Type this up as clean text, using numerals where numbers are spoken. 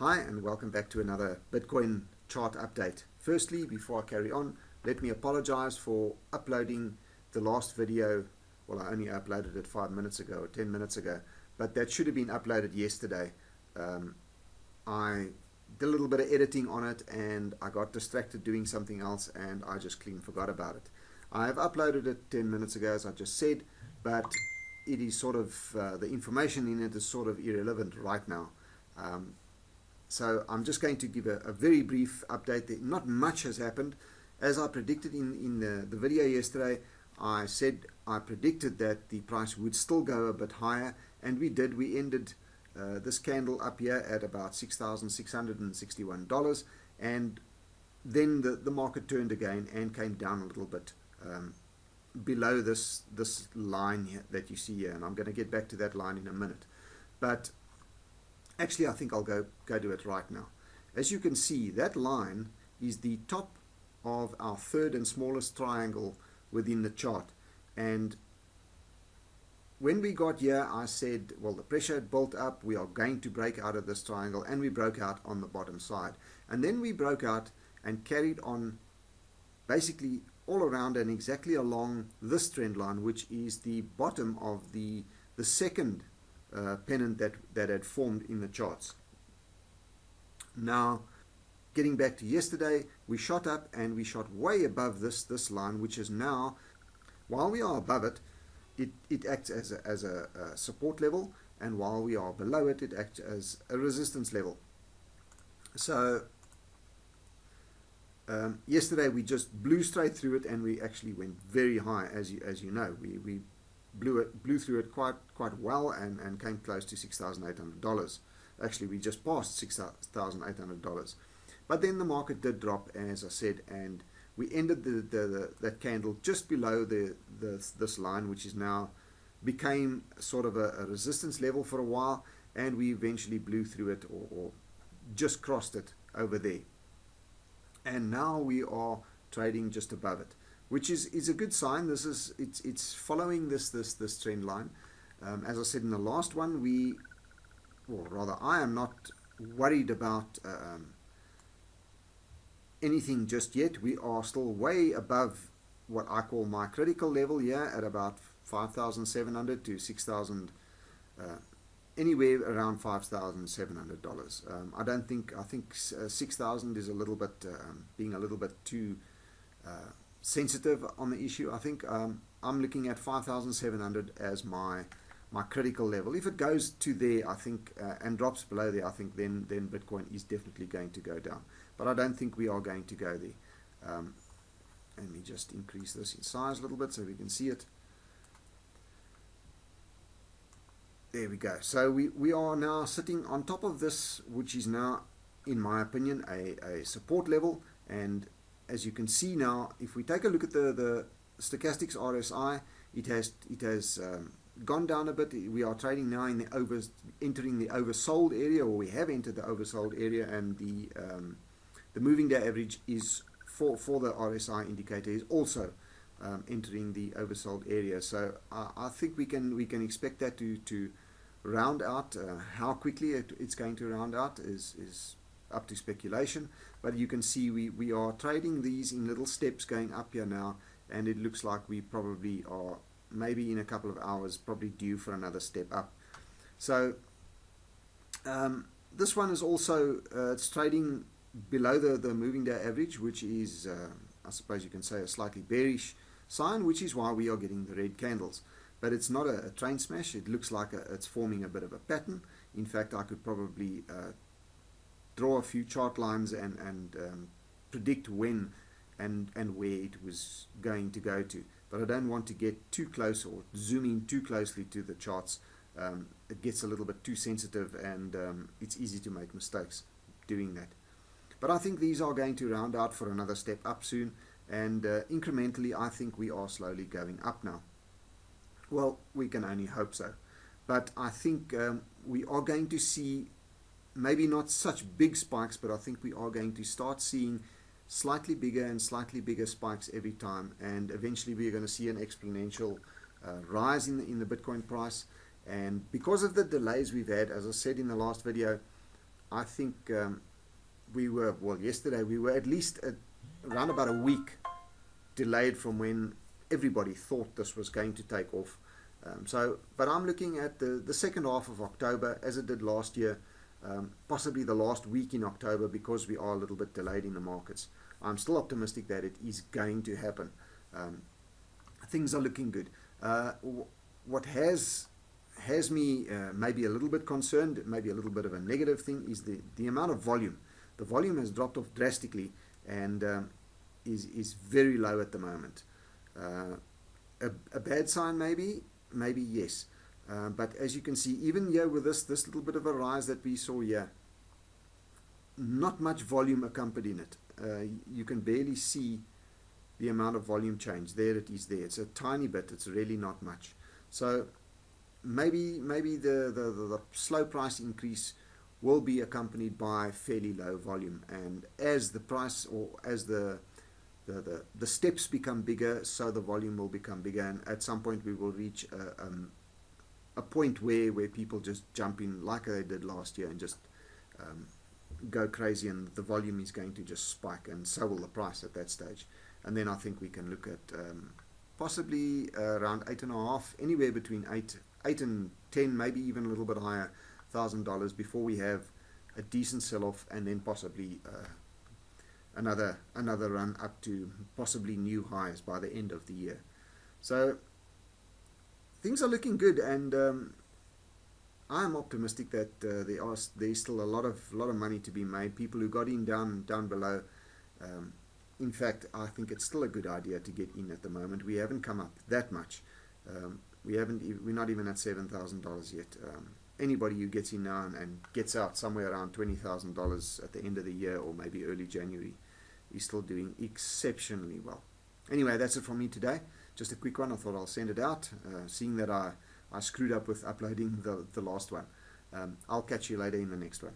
Hi and welcome back to another Bitcoin chart update. Firstly, before I carry on, let me apologize for uploading the last video. Well, I only uploaded it 5 minutes ago or 10 minutes ago, but that should have been uploaded yesterday. I did a little bit of editing on it and I got distracted doing something else and I just clean forgot about it. I have uploaded it 10 minutes ago, as I just said, but it is sort of, the information in it is sort of irrelevant right now. So I'm just going to give a very brief update. Not much has happened. As I predicted in the video yesterday, I said I predicted that the price would still go a bit higher, and we did. We ended this candle up here at about $6,661, and then the market turned again and came down a little bit below this line here that you see here, and I'm going to get back to that line in a minute. But actually, I think I'll go to it right now. As you can see, that line is the top of our third and smallest triangle within the chart. And when we got here, I said, well, the pressure had built up. We are going to break out of this triangle, and we broke out on the bottom side. And then we broke out and carried on basically all around and exactly along this trend line, which is the bottom of the second pennant that had formed in the charts. Now, getting back to yesterday, we shot up and we shot way above this line, which is now, while we are above it, it acts as a support level, and while we are below it, it acts as a resistance level. So yesterday we just blew straight through it, and we actually went very high, as you know. We blew through it quite well and came close to $6,800. Actually, we just passed $6,800. But then the market did drop, as I said, and we ended that candle just below this line, which is now became sort of a resistance level for a while, and we eventually blew through it or just crossed it over there. And now we are trading just above it, which is a good sign. It's following this trend line. As I said in the last one, or rather I am not worried about anything just yet. We are still way above what I call my critical level here at about 5,700 to 6,000, anywhere around $5,700. I think 6,000 is a little bit being a little bit too sensitive on the issue. I think I'm looking at 5,700 as my critical level. If it goes to there, I think, and drops below there, I think then Bitcoin is definitely going to go down. But I don't think we are going to go there. Let me just increase this in size a little bit so we can see it. There we go. So we are now sitting on top of this, which is now, in my opinion, a support level. And as you can see now, if we take a look at the stochastics RSI, it has gone down a bit. We are trading now in entering the oversold area, or we have entered the oversold area, and the moving day average is for the RSI indicator is also entering the oversold area. So I think we can expect that to round out. How quickly it's going to round out is up to speculation, but you can see we are trading these in little steps going up here now, and it looks like we probably are, maybe in a couple of hours, probably due for another step up. So this one is also it's trading below the moving day average, which is I suppose you can say a slightly bearish sign, which is why we are getting the red candles. But it's not a train smash. It looks like it's forming a bit of a pattern. In fact, I could probably draw a few chart lines and predict when and where it was going to go to. But I don't want to get too close or zoom in too closely to the charts. It gets a little bit too sensitive, and it's easy to make mistakes doing that. But I think these are going to round out for another step up soon, and incrementally I think we are slowly going up now. Well, we can only hope so. But I think we are going to see maybe not such big spikes, but I think we are going to start seeing slightly bigger and slightly bigger spikes every time, and eventually we're going to see an exponential rise in the Bitcoin price. And because of the delays we've had, as I said in the last video, I think we were, well, yesterday we were at least around about a week delayed from when everybody thought this was going to take off. But I'm looking at the second half of October, as it did last year, possibly the last week in October, because we are a little bit delayed in the markets. I'm still optimistic that it is going to happen. Things are looking good. What has me maybe a little bit concerned, maybe a little bit of a negative thing, is the amount of volume. The volume has dropped off drastically and is very low at the moment. A bad sign, maybe yes. But as you can see, even here with this little bit of a rise that we saw here, not much volume accompanying it. You can barely see the amount of volume change. There it is there. It's a tiny bit. It's really not much. So maybe the slow price increase will be accompanied by fairly low volume. And as the price, or as the steps become bigger, so the volume will become bigger. And at some point we will reach a point where people just jump in like they did last year and just go crazy, and the volume is going to just spike, and so will the price at that stage. And then I think we can look at possibly around 8.5, anywhere between 8 and 10, maybe even a little bit higher, $1,000 before we have a decent sell-off, and then possibly another run up to possibly new highs by the end of the year. So things are looking good, and I am optimistic that there's still a lot of money to be made. People who got in down below. In fact, I think it's still a good idea to get in at the moment. We haven't come up that much. We're not even at $7,000 yet. Anybody who gets in now and gets out somewhere around $20,000 at the end of the year, or maybe early January, is still doing exceptionally well. Anyway, that's it from me today. Just a quick one. I thought I'll send it out, seeing that I screwed up with uploading the last one. I'll catch you later in the next one.